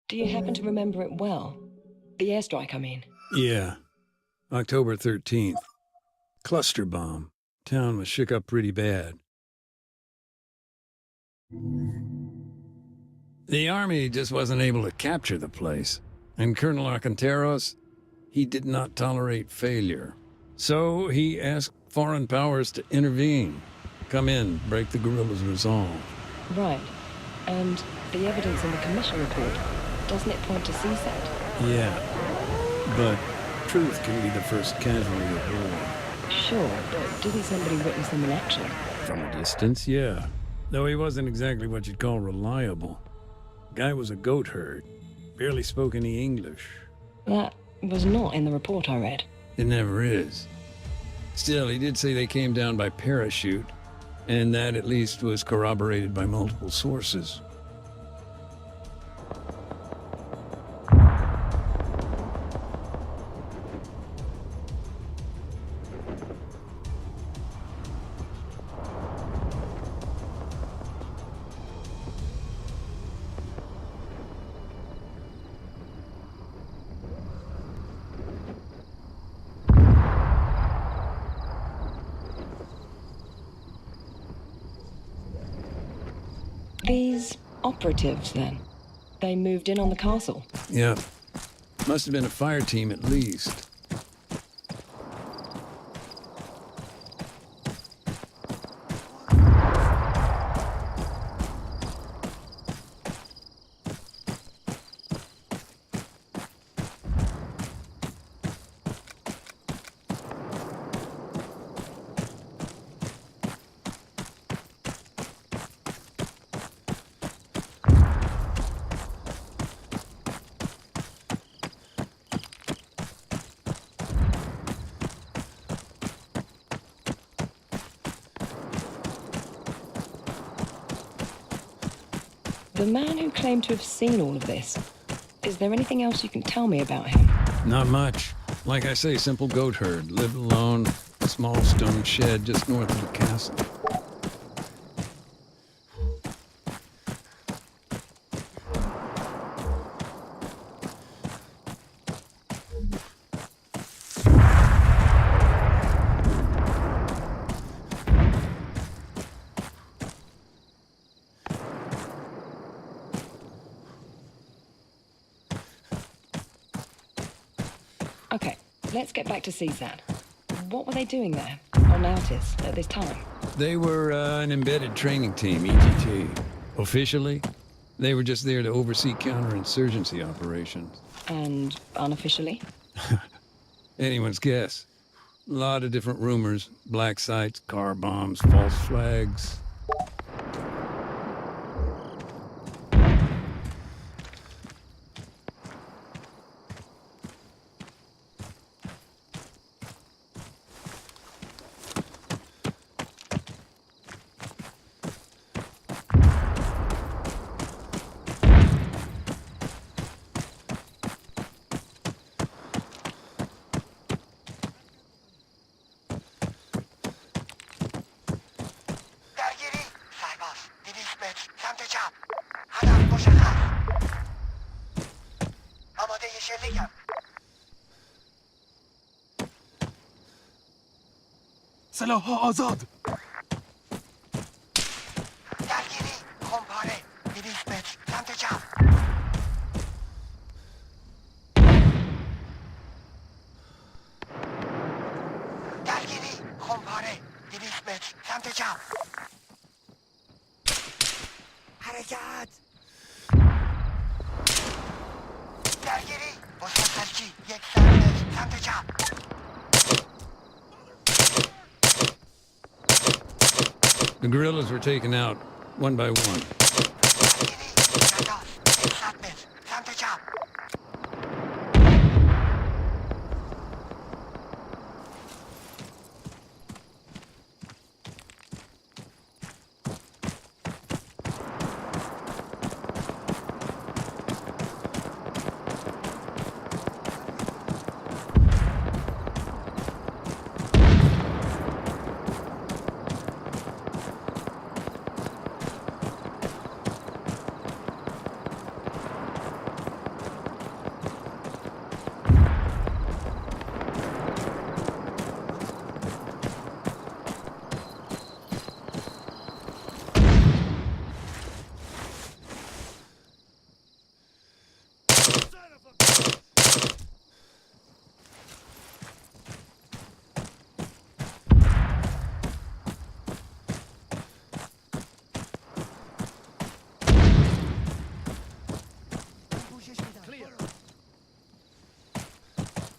Do you happen to remember it well? The airstrike, I mean. Yeah. October 13th. Cluster bomb. Town was shook up pretty bad. The army just wasn't able to capture the place. And Colonel Arcanteros, he did not tolerate failure. So he asked foreign powers to intervene. Come in, break the guerrillas' resolve. Right. And the evidence in the commission report, doesn't it point to CSAT? Yeah. But truth can be the first casualty of war. Sure, but didn't somebody witness them in action? From a distance, yeah. Though he wasn't exactly what you'd call reliable. Guy was a goat herd. Barely spoke any English. That was not in the report I read. It never is. Still, he did say they came down by parachute, and that at least was corroborated by multiple sources. These operatives, then? They moved in on the castle? Yeah. Must have been a fire team at least. The man who claimed to have seen all of this, is there anything else you can tell me about him? Not much. Like I say, simple goat herd. Lived alone, small stone shed just north of the castle. Okay, let's get back to CSAT. What were they doing there, on Altis, at this time? They were an embedded training team, ETT. Officially, they were just there to oversee counterinsurgency operations. And unofficially? Anyone's guess. A lot of different rumors. Black sites, car bombs, false flags. سلاح‌ها آزاد. درگیری خمپاره 200 متر سمت چپ. درگیری خمپاره 200 متر سمت چپ. حرکت. درگیری مسلسلچی 100 متر سمت چپ. The guerrillas were taken out, one by one.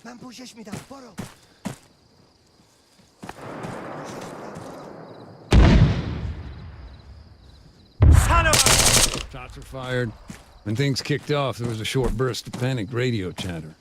من پوشش میدم برو. Shots were fired. When things kicked off, there was a short burst of panicked radio chatter.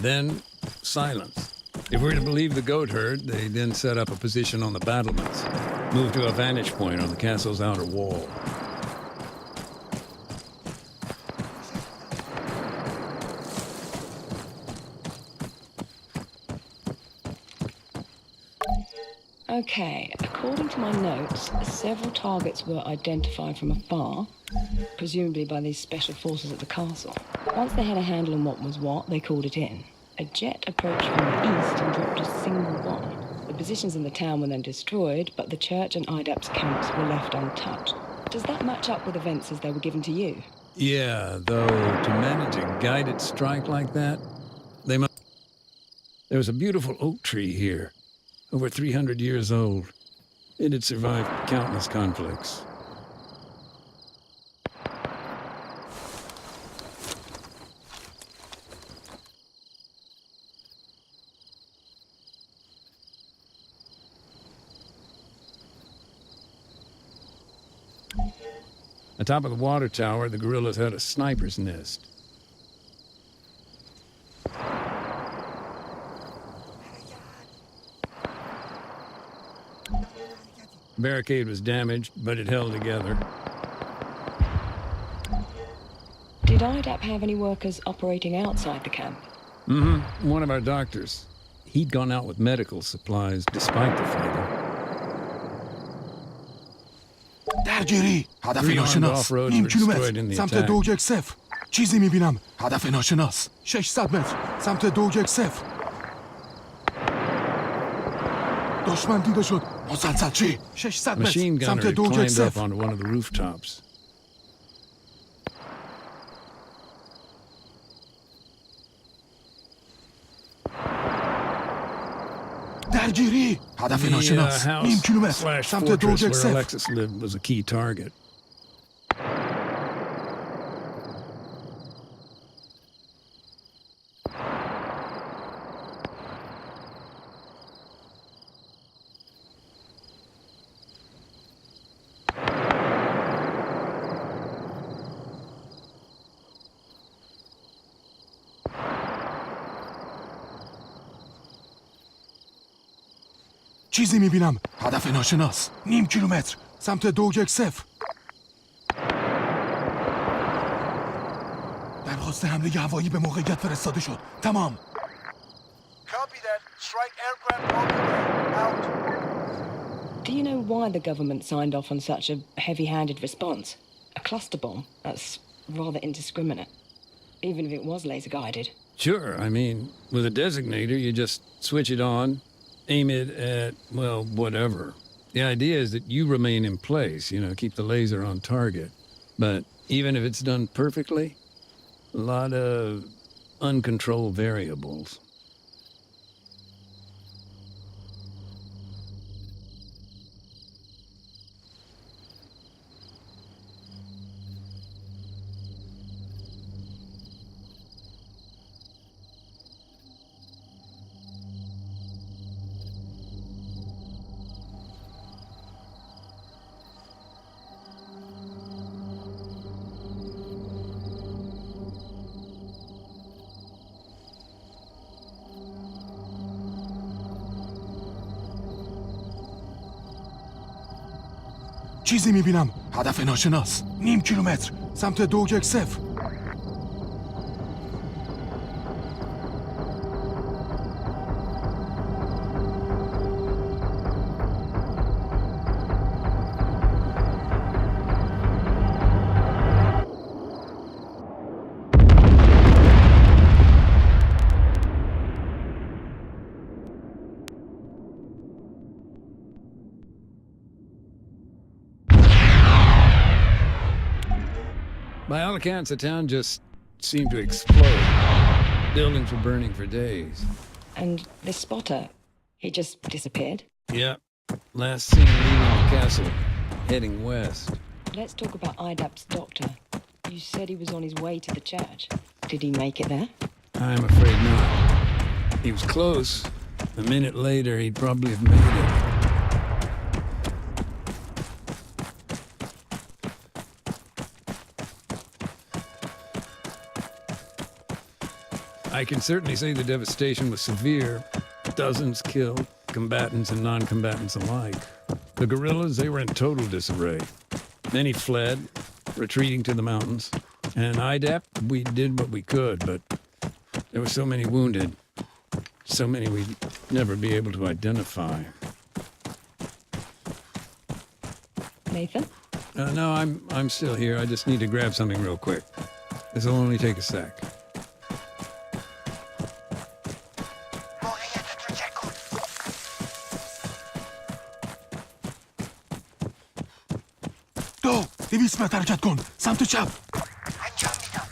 Then, silence. If we're to believe the goat herd, they then set up a position on the battlements, moved to a vantage point on the castle's outer wall. Okay, according to my notes, several targets were identified from afar, presumably by these special forces at the castle. Once they had a handle on what was what, they called it in. A jet approached from the east and dropped a single bomb. The positions in the town were then destroyed, but the church and IDAP's camps were left untouched. Does that match up with events as they were given to you? Yeah, though to manage a guided strike like that, they must... There was a beautiful oak tree here, over 300 years old. It had survived countless conflicts. Atop of the water tower, the guerrillas had a sniper's nest. The barricade was damaged, but it held together. Did IDAP have any workers operating outside the camp? Mm-hmm. One of our doctors. He'd gone out with medical supplies despite the fighting. درگیری هدف ناشناس نیم کیلومتر سمت 210 چیزی میبینم هدف ناشناس 600 متر سمت 210 دشمن دیده شد مسلسل چی 600 متر سمت 210 درگیری هدف ناشناس نیم کیلومتر سمت 210 Alexis lived was a key target. چیزی میبینم. هدف ناشناس. نیم کیلومتر. سمت 210. درخواست حمله هوایی به موقعیت فرستاده شد. تمام. Copy that. Strike aircraft on the way. Out. Do you know why the government signed off on such a heavy-handed response? A cluster bomb? That's rather indiscriminate. Even if it was laser-guided. Sure, I mean, with a designator, you just switch it on, aim it at, well, whatever. The idea is that you remain in place, keep the laser on target. But even if it's done perfectly, a lot of uncontrolled variables. چیزی میبینم. هدف ناشناس. نیم کیلومتر. سمت 210. By all accounts, the town just seemed to explode. Buildings were burning for days. And this spotter, he just disappeared? Yeah. Last seen leaving the castle, heading west. Let's talk about IDAP's doctor. You said he was on his way to the church. Did he make it there? I'm afraid not. He was close. A minute later, he'd probably have made it. I can certainly say the devastation was severe. Dozens killed, combatants and non-combatants alike. The guerrillas, they were in total disarray. Many fled, retreating to the mountains. And IDAP, we did what we could, but there were so many wounded. So many we'd never be able to identify. Nathan? No, I'm still here. I just need to grab something real quick. This'll only take a sec. دو 200 متر حرکت کن. سمت چپ. انجام میدم.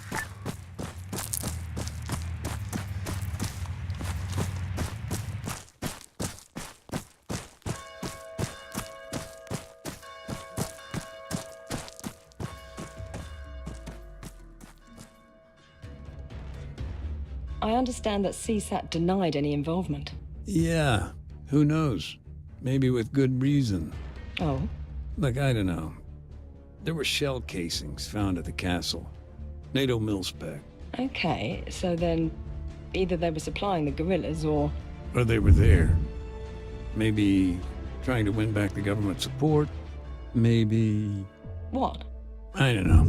I understand that CSAT denied any involvement. Yeah, who knows? Maybe with good reason. Oh? Look, I don't know. There were shell casings found at the castle. NATO mil-spec. Okay, so then either they were supplying the guerrillas or... Or they were there. Maybe trying to win back the government support. Maybe... What? I don't know.